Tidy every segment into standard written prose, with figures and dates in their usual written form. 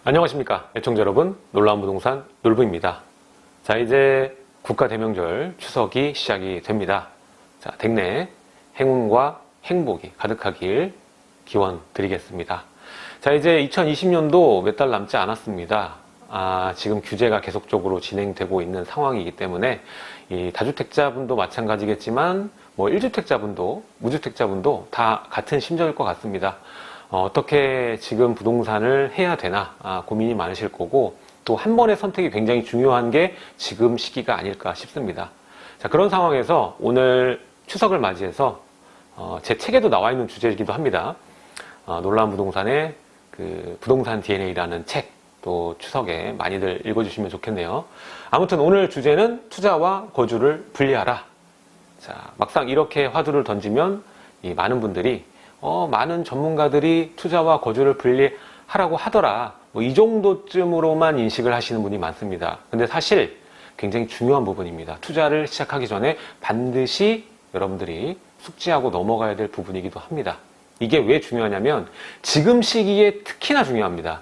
안녕하십니까 애청자 여러분, 놀라운 부동산 놀부입니다. 자, 이제 국가 대명절 추석이 시작이 됩니다. 자, 댁내 행운과 행복이 가득하길 기원 드리겠습니다. 자, 이제 2020년도 몇 달 남지 않았습니다. 지금 규제가 계속적으로 진행되고 있는 상황이기 때문에 이 다주택자분도 마찬가지겠지만 뭐 1주택자분도 무주택자분도 다 같은 심정일 것 같습니다. 어떻게 지금 부동산을 해야 되나 고민이 많으실 거고, 또 한 번의 선택이 굉장히 중요한 게 지금 시기가 아닐까 싶습니다. 자, 그런 상황에서 오늘 추석을 맞이해서 제 책에도 나와 있는 주제이기도 합니다. 놀라운 부동산의 그 부동산 DNA라는 책, 또 추석에 많이들 읽어주시면 좋겠네요. 아무튼 오늘 주제는 투자와 거주를 분리하라. 자, 막상 이렇게 화두를 던지면 이 많은 분들이 많은 전문가들이 투자와 거주를 분리하라고 하더라, 뭐 이 정도쯤으로만 인식을 하시는 분이 많습니다. 근데 사실 굉장히 중요한 부분입니다. 투자를 시작하기 전에 반드시 여러분들이 숙지하고 넘어가야 될 부분이기도 합니다. 이게 왜 중요하냐면 지금 시기에 특히나 중요합니다.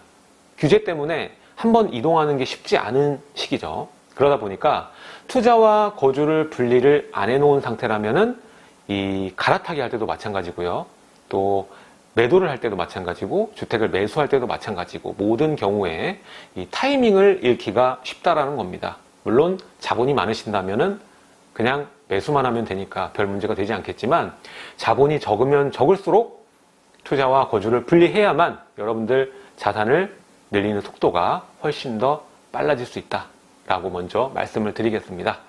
규제 때문에 한번 이동하는 게 쉽지 않은 시기죠. 그러다 보니까 투자와 거주를 분리를 안 해놓은 상태라면은 이 갈아타기 할 때도 마찬가지고요. 또 매도를 할 때도 마찬가지고, 주택을 매수할 때도 마찬가지고, 모든 경우에 이 타이밍을 잃기가 쉽다라는 겁니다. 물론 자본이 많으신다면은 그냥 매수만 하면 되니까 별 문제가 되지 않겠지만, 자본이 적으면 적을수록 투자와 거주를 분리해야만 여러분들 자산을 늘리는 속도가 훨씬 더 빨라질 수 있다라고 먼저 말씀을 드리겠습니다.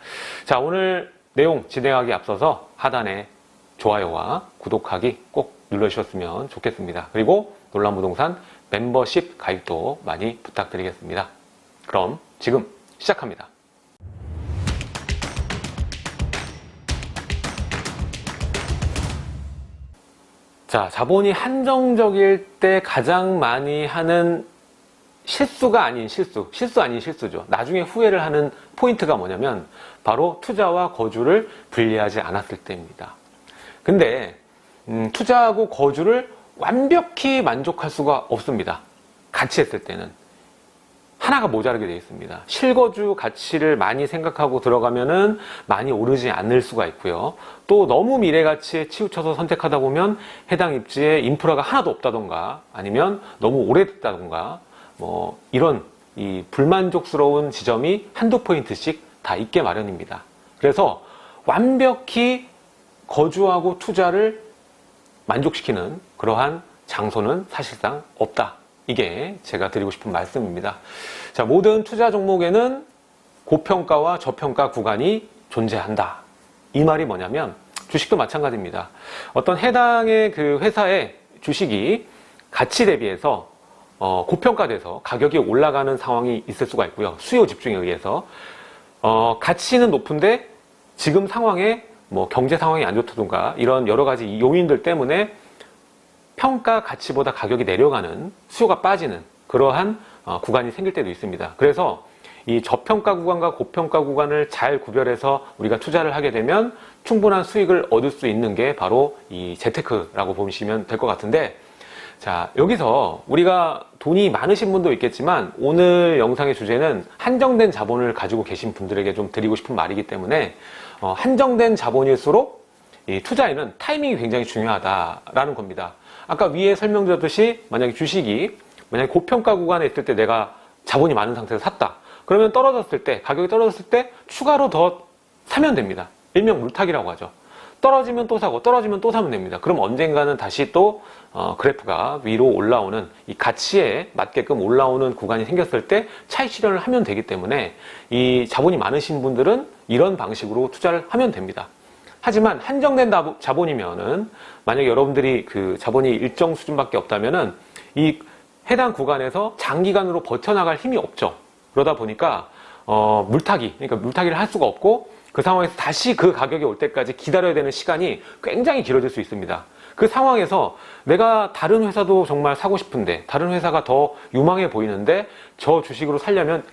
자, 오늘 내용 진행하기 앞서서 하단에 좋아요와 구독하기 꼭 눌러주셨으면 좋겠습니다. 그리고 놀라운 부동산 멤버십 가입도 많이 부탁드리겠습니다. 그럼 지금 시작합니다. 자, 자본이 한정적일 때 가장 많이 하는 실수 아닌 실수죠. 나중에 후회를 하는 포인트가 뭐냐면 바로 투자와 거주를 분리하지 않았을 때입니다. 근데 투자하고 거주를 완벽히 만족할 수가 없습니다. 같이 했을 때는 하나가 모자라게 되어 있습니다. 실거주 가치를 많이 생각하고 들어가면은 많이 오르지 않을 수가 있고요. 또 너무 미래가치에 치우쳐서 선택하다 보면 해당 입지에 인프라가 하나도 없다던가, 아니면 너무 오래됐다던가, 뭐 이런 이 불만족스러운 지점이 한두 포인트씩 다 있게 마련입니다. 그래서 완벽히 거주하고 투자를 만족시키는 그러한 장소는 사실상 없다. 이게 제가 드리고 싶은 말씀입니다. 자, 모든 투자 종목에는 고평가와 저평가 구간이 존재한다. 이 말이 뭐냐면 주식도 마찬가지입니다. 어떤 해당의 그 회사의 주식이 가치 대비해서 고평가돼서 가격이 올라가는 상황이 있을 수가 있고요. 수요 집중에 의해서 가치는 높은데 지금 상황에 뭐 경제 상황이 안 좋다던가 이런 여러 가지 요인들 때문에 평가 가치보다 가격이 내려가는, 수요가 빠지는 그러한 구간이 생길 때도 있습니다. 그래서 이 저평가 구간과 고평가 구간을 잘 구별해서 우리가 투자를 하게 되면 충분한 수익을 얻을 수 있는 게 바로 이 재테크라고 보시면 될 것 같은데, 자, 여기서 우리가 돈이 많으신 분도 있겠지만 오늘 영상의 주제는 한정된 자본을 가지고 계신 분들에게 좀 드리고 싶은 말이기 때문에 한정된 자본일수록 이 투자에는 타이밍이 굉장히 중요하다라는 겁니다. 아까 위에 설명드렸듯이 만약에 주식이 고평가 구간에 있을 때 내가 자본이 많은 상태에서 샀다. 그러면 가격이 떨어졌을 때 추가로 더 사면 됩니다. 일명 물타기라고 하죠. 떨어지면 또 사고 떨어지면 또 사면 됩니다. 그럼 언젠가는 다시 또 그래프가 위로 올라오는, 이 가치에 맞게끔 올라오는 구간이 생겼을 때 차익 실현을 하면 되기 때문에 이 자본이 많으신 분들은 이런 방식으로 투자를 하면 됩니다. 하지만 한정된 자본이면은, 만약에 여러분들이 그 자본이 일정 수준밖에 없다면은 이 해당 구간에서 장기간으로 버텨나갈 힘이 없죠. 그러다 보니까 그러니까 물타기를 할 수가 없고, 그 상황에서 다시 그 가격이 올 때까지 기다려야 되는 시간이 굉장히 길어질 수 있습니다. 그 상황에서 내가 다른 회사도 정말 사고 싶은데, 다른 회사가 더 유망해 보이는데 저 주식으로 살려면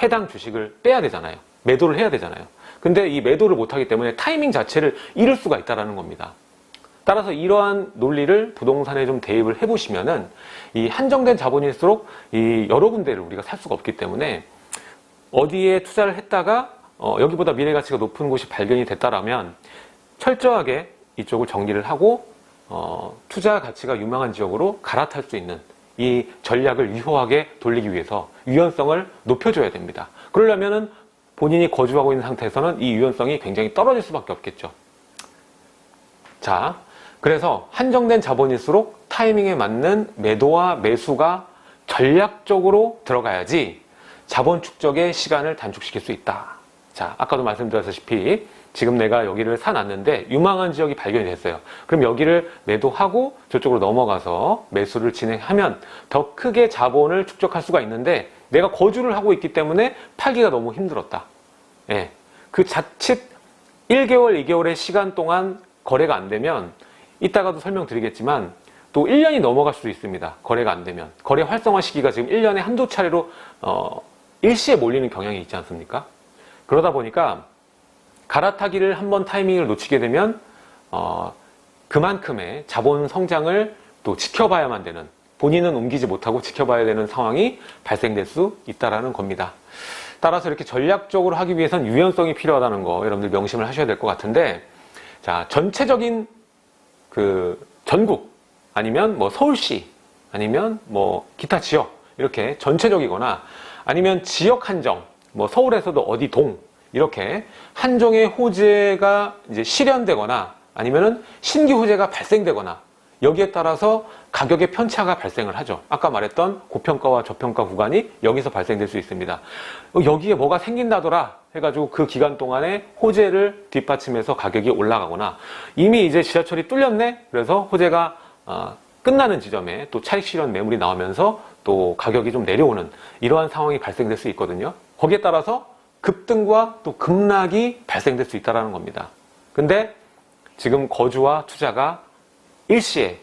해당 주식을 빼야 되잖아요. 매도를 해야 되잖아요. 근데 이 매도를 못하기 때문에 타이밍 자체를 잃을 수가 있다는 겁니다. 따라서 이러한 논리를 부동산에 좀 대입을 해보시면은 이 한정된 자본일수록 이 여러 군데를 우리가 살 수가 없기 때문에 어디에 투자를 했다가 여기보다 미래 가치가 높은 곳이 발견이 됐다라면 철저하게 이쪽을 정리를 하고 투자 가치가 유망한 지역으로 갈아탈 수 있는 이 전략을 유효하게 돌리기 위해서 유연성을 높여줘야 됩니다. 그러려면은 본인이 거주하고 있는 상태에서는 이 유연성이 굉장히 떨어질 수밖에 없겠죠. 자, 그래서 한정된 자본일수록 타이밍에 맞는 매도와 매수가 전략적으로 들어가야지 자본 축적의 시간을 단축시킬 수 있다. 자, 아까도 말씀드렸다시피 지금 내가 여기를 사놨는데 유망한 지역이 발견이 됐어요. 그럼 여기를 매도하고 저쪽으로 넘어가서 매수를 진행하면 더 크게 자본을 축적할 수가 있는데 내가 거주를 하고 있기 때문에 팔기가 너무 힘들었다. 예, 그 자칫 1개월, 2개월의 시간 동안 거래가 안 되면 이따가도 설명드리겠지만 또 1년이 넘어갈 수도 있습니다. 거래가 안 되면. 거래 활성화 시기가 지금 1년에 한두 차례로 일시에 몰리는 경향이 있지 않습니까? 그러다 보니까 갈아타기를 한번 타이밍을 놓치게 되면 그만큼의 자본 성장을 또 지켜봐야만 되는, 본인은 옮기지 못하고 지켜봐야 되는 상황이 발생될 수 있다는 겁니다. 따라서 이렇게 전략적으로 하기 위해선 유연성이 필요하다는 거 여러분들 명심을 하셔야 될 것 같은데, 자, 전체적인 그 전국 아니면 뭐 서울시 아니면 뭐 기타 지역 이렇게 전체적이거나 아니면 지역 한정, 뭐 서울에서도 어디 동 이렇게 한정의 호재가 이제 실현되거나 아니면은 신규 호재가 발생되거나 여기에 따라서 가격의 편차가 발생을 하죠. 아까 말했던 고평가와 저평가 구간이 여기서 발생될 수 있습니다. 여기에 뭐가 생긴다더라 해가지고 그 기간 동안에 호재를 뒷받침해서 가격이 올라가거나 이미 이제 지하철이 뚫렸네? 그래서 호재가 끝나는 지점에 또 차익 실현 매물이 나오면서 또 가격이 좀 내려오는 이러한 상황이 발생될 수 있거든요. 거기에 따라서 급등과 또 급락이 발생될 수 있다는 겁니다. 근데 지금 거주와 투자가 일시에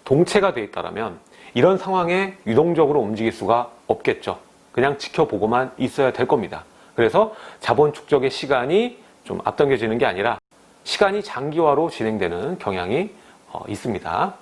동체가 되어 있다면 이런 상황에 유동적으로 움직일 수가 없겠죠. 그냥 지켜보고만 있어야 될 겁니다. 그래서 자본 축적의 시간이 좀 앞당겨지는 게 아니라 시간이 장기화로 진행되는 경향이 있습니다.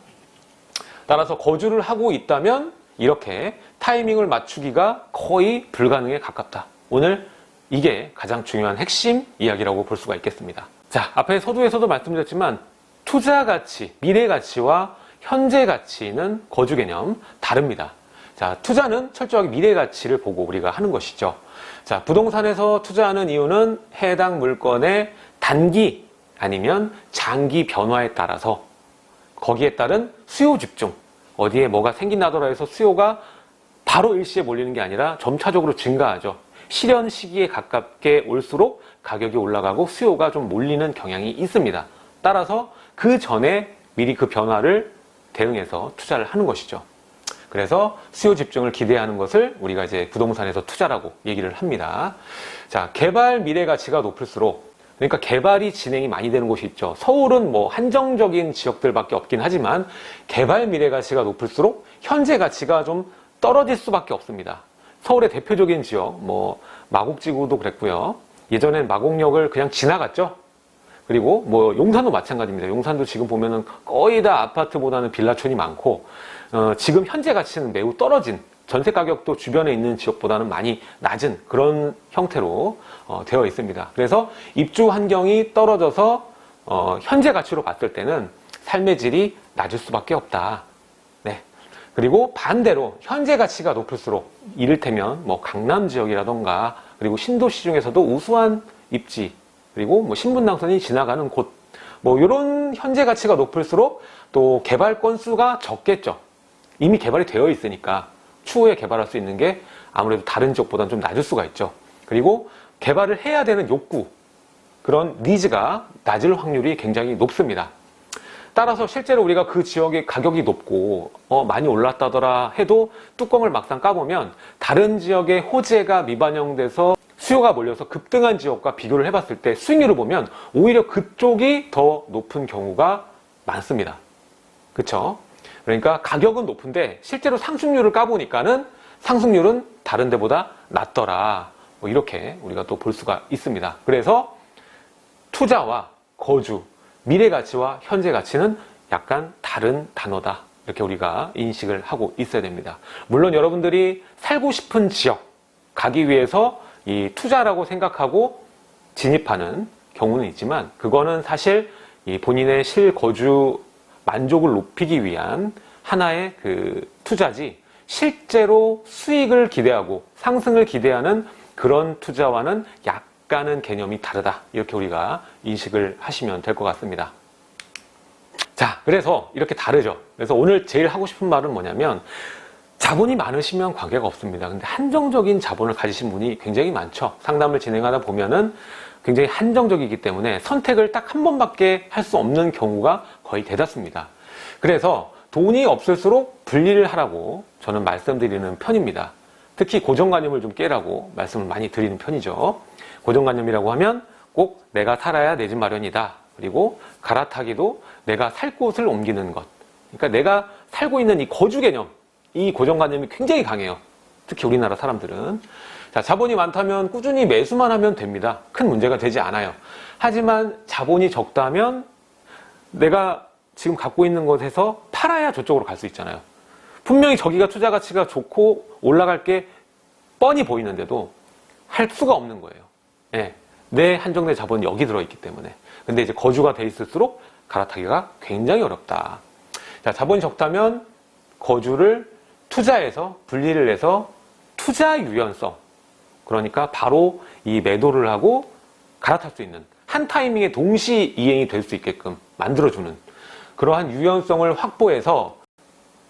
따라서 거주를 하고 있다면 이렇게 타이밍을 맞추기가 거의 불가능에 가깝다. 오늘 이게 가장 중요한 핵심 이야기라고 볼 수가 있겠습니다. 자, 앞에 서두에서도 말씀드렸지만 투자 가치, 미래 가치와 현재 가치는 거주 개념 다릅니다. 자, 투자는 철저하게 미래 가치를 보고 우리가 하는 것이죠. 자, 부동산에서 투자하는 이유는 해당 물건의 단기 아니면 장기 변화에 따라서 거기에 따른 수요 집중, 어디에 뭐가 생긴다더라 해서 수요가 바로 일시에 몰리는 게 아니라 점차적으로 증가하죠. 실현 시기에 가깝게 올수록 가격이 올라가고 수요가 좀 몰리는 경향이 있습니다. 따라서 그 전에 미리 그 변화를 대응해서 투자를 하는 것이죠. 그래서 수요 집중을 기대하는 것을 우리가 이제 부동산에서 투자라고 얘기를 합니다. 자, 개발 미래 가치가 높을수록, 그러니까 개발이 진행이 많이 되는 곳이 있죠. 서울은 뭐 한정적인 지역들밖에 없긴 하지만 개발 미래 가치가 높을수록 현재 가치가 좀 떨어질 수밖에 없습니다. 서울의 대표적인 지역, 뭐 마곡지구도 그랬고요. 예전엔 마곡역을 그냥 지나갔죠. 그리고 뭐 용산도 마찬가지입니다. 용산도 지금 보면은 거의 다 아파트보다는 빌라촌이 많고 지금 현재 가치는 매우 떨어진, 전세 가격도 주변에 있는 지역보다는 많이 낮은 그런 형태로 되어 있습니다. 그래서 입주 환경이 떨어져서 현재 가치로 봤을 때는 삶의 질이 낮을 수밖에 없다. 네. 그리고 반대로 현재 가치가 높을수록 이를테면 뭐 강남 지역이라던가 그리고 신도시 중에서도 우수한 입지 그리고 뭐 신분당선이 지나가는 곳, 뭐 이런 현재 가치가 높을수록 또 개발 건수가 적겠죠. 이미 개발이 되어 있으니까 추후에 개발할 수 있는 게 아무래도 다른 지역보다는 좀 낮을 수가 있죠. 그리고 개발을 해야 되는 욕구, 그런 니즈가 낮을 확률이 굉장히 높습니다. 따라서 실제로 우리가 그 지역의 가격이 높고 많이 올랐다더라 해도 뚜껑을 막상 까보면 다른 지역의 호재가 미반영돼서 수요가 몰려서 급등한 지역과 비교를 해봤을 때 수익률을 보면 오히려 그쪽이 더 높은 경우가 많습니다. 그쵸? 그러니까 가격은 높은데 실제로 상승률을 까보니까는 상승률은 다른 데보다 낮더라. 뭐 이렇게 우리가 또 볼 수가 있습니다. 그래서 투자와 거주, 미래 가치와 현재 가치는 약간 다른 단어다. 이렇게 우리가 인식을 하고 있어야 됩니다. 물론 여러분들이 살고 싶은 지역 가기 위해서 이 투자라고 생각하고 진입하는 경우는 있지만 그거는 사실 이 본인의 실거주 만족을 높이기 위한 하나의 그 투자지 실제로 수익을 기대하고 상승을 기대하는 그런 투자와는 약간은 개념이 다르다. 이렇게 우리가 인식을 하시면 될 것 같습니다. 자, 그래서 이렇게 다르죠. 그래서 오늘 제일 하고 싶은 말은 뭐냐면 자본이 많으시면 관계가 없습니다. 근데 한정적인 자본을 가지신 분이 굉장히 많죠. 상담을 진행하다 보면은 굉장히 한정적이기 때문에 선택을 딱 한 번밖에 할 수 없는 경우가 거의 대다수입니다. 그래서 돈이 없을수록 분리를 하라고 저는 말씀드리는 편입니다. 특히 고정관념을 좀 깨라고 말씀을 많이 드리는 편이죠. 고정관념이라고 하면 꼭 내가 살아야 내 집 마련이다. 그리고 갈아타기도 내가 살 곳을 옮기는 것. 그러니까 내가 살고 있는 이 거주 개념, 이 고정관념이 굉장히 강해요. 특히 우리나라 사람들은. 자, 자본이 많다면 꾸준히 매수만 하면 됩니다. 큰 문제가 되지 않아요. 하지만 자본이 적다면 내가 지금 갖고 있는 곳에서 팔아야 저쪽으로 갈 수 있잖아요. 분명히 저기가 투자 가치가 좋고 올라갈 게 뻔히 보이는데도 할 수가 없는 거예요. 예, 내 한정된 자본이 여기 들어있기 때문에. 근데 이제 거주가 돼 있을수록 갈아타기가 굉장히 어렵다. 자, 자본이 적다면 거주를 투자해서 분리를 해서 투자 유연성, 그러니까 바로 이 매도를 하고 갈아탈 수 있는 한 타이밍에 동시 이행이 될 수 있게끔 만들어주는 그러한 유연성을 확보해서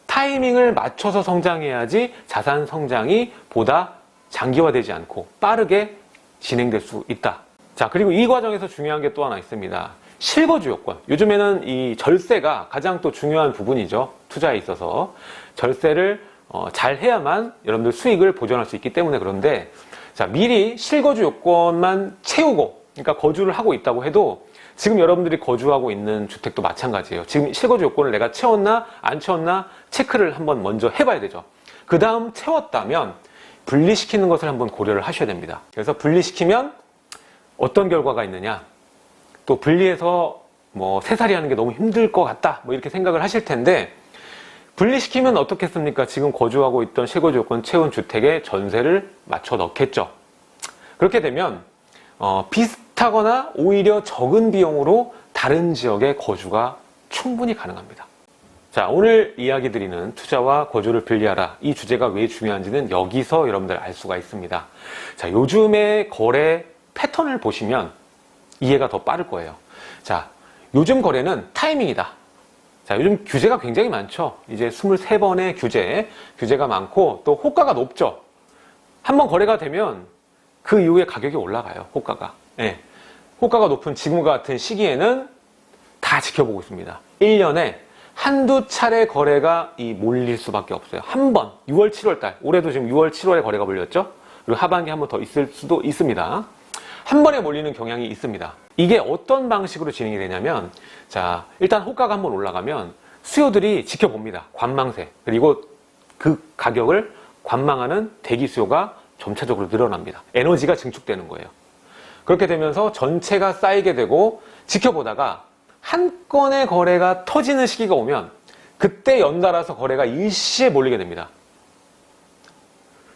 타이밍을 맞춰서 성장해야지 자산 성장이 보다 장기화되지 않고 빠르게 진행될 수 있다. 자, 그리고 이 과정에서 중요한 게 또 하나 있습니다. 실거주 요건. 요즘에는 이 절세가 가장 또 중요한 부분이죠. 투자에 있어서. 절세를 잘 해야만 여러분들 수익을 보존할 수 있기 때문에 그런데 자, 미리 실거주 요건만 채우고, 그러니까 거주를 하고 있다고 해도 지금 여러분들이 거주하고 있는 주택도 마찬가지예요. 지금 실거주 요건을 내가 채웠나 안 채웠나 체크를 한번 먼저 해봐야 되죠. 그 다음 채웠다면 분리시키는 것을 한번 고려를 하셔야 됩니다. 그래서 분리시키면 어떤 결과가 있느냐, 또 분리해서 뭐 새살이 하는 게 너무 힘들 것 같다 뭐 이렇게 생각을 하실 텐데 분리시키면 어떻겠습니까? 지금 거주하고 있던 실거주 요건 채운 주택에 전세를 맞춰 넣겠죠. 그렇게 되면 비슷하거나 오히려 적은 비용으로 다른 지역의 거주가 충분히 가능합니다. 자, 오늘 이야기 드리는 투자와 거주를 분리하라, 이 주제가 왜 중요한지는 여기서 여러분들 알 수가 있습니다. 자, 요즘의 거래 패턴을 보시면 이해가 더 빠를 거예요. 자, 요즘 거래는 타이밍이다. 자, 요즘 규제가 굉장히 많죠. 이제 23번의 규제가 많고 또 호가가 높죠. 한번 거래가 되면 그 이후에 가격이 올라가요. 호가가. 예. 호가가 높은 지금 같은 시기에는 다 지켜보고 있습니다. 1년에 한두 차례 거래가 몰릴 수밖에 없어요. 한 번, 6월, 7월 달. 올해도 지금 6월, 7월에 거래가 몰렸죠. 그리고 하반기 한 번 더 있을 수도 있습니다. 한 번에 몰리는 경향이 있습니다. 이게 어떤 방식으로 진행이 되냐면, 자, 일단 호가가 한번 올라가면 수요들이 지켜봅니다. 관망세. 그리고 그 가격을 관망하는 대기 수요가 점차적으로 늘어납니다. 에너지가 증축되는 거예요. 그렇게 되면서 전체가 쌓이게 되고 지켜보다가 한 건의 거래가 터지는 시기가 오면 그때 연달아서 거래가 일시에 몰리게 됩니다.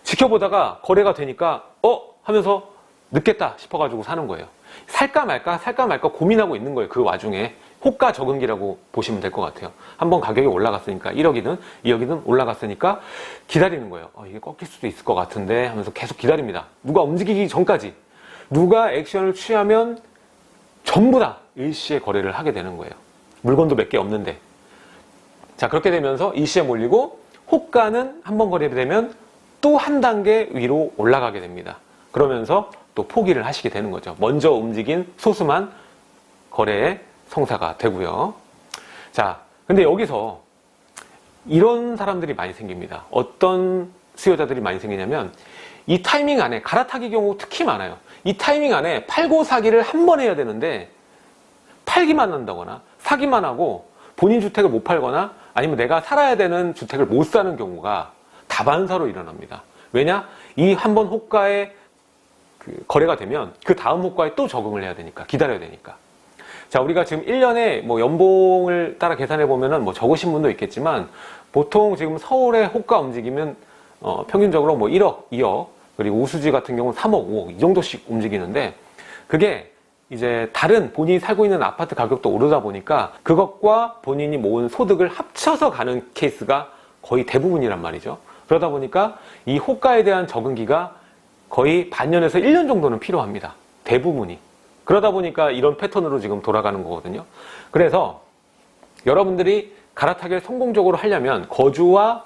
지켜보다가 거래가 되니까 하면서 늦겠다 싶어가지고 사는 거예요. 살까 말까 고민하고 있는 거예요. 그 와중에 호가 적응기라고 보시면 될 것 같아요. 한번 가격이 올라갔으니까 1억이든 2억이든 올라갔으니까 기다리는 거예요. 이게 꺾일 수도 있을 것 같은데 하면서 계속 기다립니다. 누가 움직이기 전까지. 누가 액션을 취하면 전부 다 일시에 거래를 하게 되는 거예요. 물건도 몇 개 없는데. 자, 그렇게 되면서 일시에 몰리고 호가는 한번 거래되면 또 한 단계 위로 올라가게 됩니다. 그러면서 또 포기를 하시게 되는 거죠. 먼저 움직인 소수만 거래의 성사가 되고요. 자, 근데 여기서 이런 사람들이 많이 생깁니다. 어떤 수요자들이 많이 생기냐면 이 타이밍 안에, 갈아타기 경우 특히 많아요. 이 타이밍 안에 팔고 사기를 한 번 해야 되는데 팔기만 한다거나 사기만 하고 본인 주택을 못 팔거나 아니면 내가 살아야 되는 주택을 못 사는 경우가 다반사로 일어납니다. 왜냐? 이 한 번 호가에 거래가 되면 그 다음 호가에 또 적응을 해야 되니까, 기다려야 되니까. 자, 우리가 지금 1년에 뭐 연봉을 따라 계산해 보면은 뭐 적으신 분도 있겠지만 보통 지금 서울의 호가 움직이면 평균적으로 뭐 1억, 2억, 그리고 우수지 같은 경우는 3억, 5억 이 정도씩 움직이는데 그게 이제 다른 본인이 살고 있는 아파트 가격도 오르다 보니까 그것과 본인이 모은 소득을 합쳐서 가는 케이스가 거의 대부분이란 말이죠. 그러다 보니까 이 호가에 대한 적응기가 거의 반년에서 1년 정도는 필요합니다. 대부분이. 그러다 보니까 이런 패턴으로 지금 돌아가는 거거든요. 그래서 여러분들이 갈아타기를 성공적으로 하려면 거주와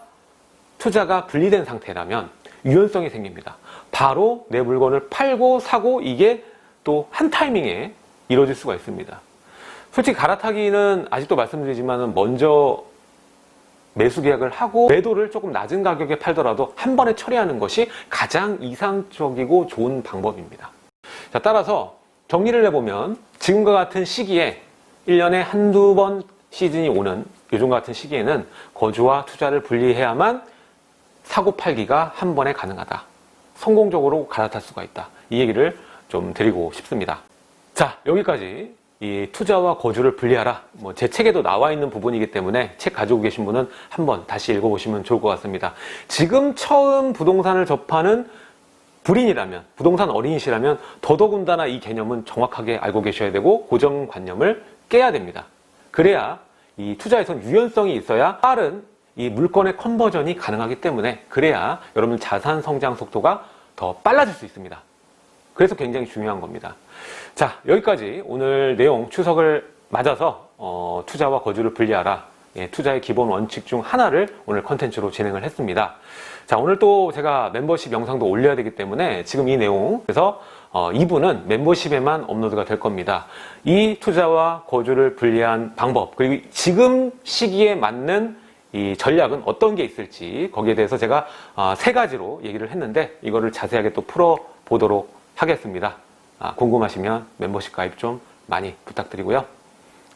투자가 분리된 상태라면 유연성이 생깁니다. 바로 내 물건을 팔고 사고 이게 또 한 타이밍에 이루어질 수가 있습니다. 솔직히 갈아타기는 아직도 말씀드리지만 먼저 매수 계약을 하고 매도를 조금 낮은 가격에 팔더라도 한 번에 처리하는 것이 가장 이상적이고 좋은 방법입니다. 자, 따라서 정리를 해보면 지금과 같은 시기에 1년에 한두 번 시즌이 오는 요즘 같은 시기에는 거주와 투자를 분리해야만 사고 팔기가 한 번에 가능하다. 성공적으로 갈아탈 수가 있다. 이 얘기를 좀 드리고 싶습니다. 자, 여기까지 이 투자와 거주를 분리하라. 뭐 제 책에도 나와 있는 부분이기 때문에 책 가지고 계신 분은 한번 다시 읽어보시면 좋을 것 같습니다. 지금 처음 부동산을 접하는 불인이라면, 부동산 어린이시라면 더더군다나 이 개념은 정확하게 알고 계셔야 되고 고정관념을 깨야 됩니다. 그래야 이 투자에선 유연성이 있어야 빠른 이 물건의 컨버전이 가능하기 때문에 그래야 여러분 자산 성장 속도가 더 빨라질 수 있습니다. 그래서 굉장히 중요한 겁니다. 자, 여기까지 오늘 내용 추석을 맞아서 투자와 거주를 분리하라. 예, 투자의 기본 원칙 중 하나를 오늘 컨텐츠로 진행을 했습니다. 자, 오늘 또 제가 멤버십 영상도 올려야 되기 때문에 지금 이 내용, 그래서 2부는 멤버십에만 업로드가 될 겁니다. 이 투자와 거주를 분리한 방법, 그리고 지금 시기에 맞는 이 전략은 어떤 게 있을지 거기에 대해서 제가 3가지로 얘기를 했는데 이거를 자세하게 또 풀어보도록 하겠습니다. 궁금하시면 멤버십 가입 좀 많이 부탁드리고요.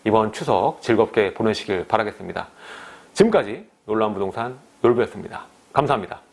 이번 추석 즐겁게 보내시길 바라겠습니다. 지금까지 놀라운 부동산 놀부였습니다. 감사합니다.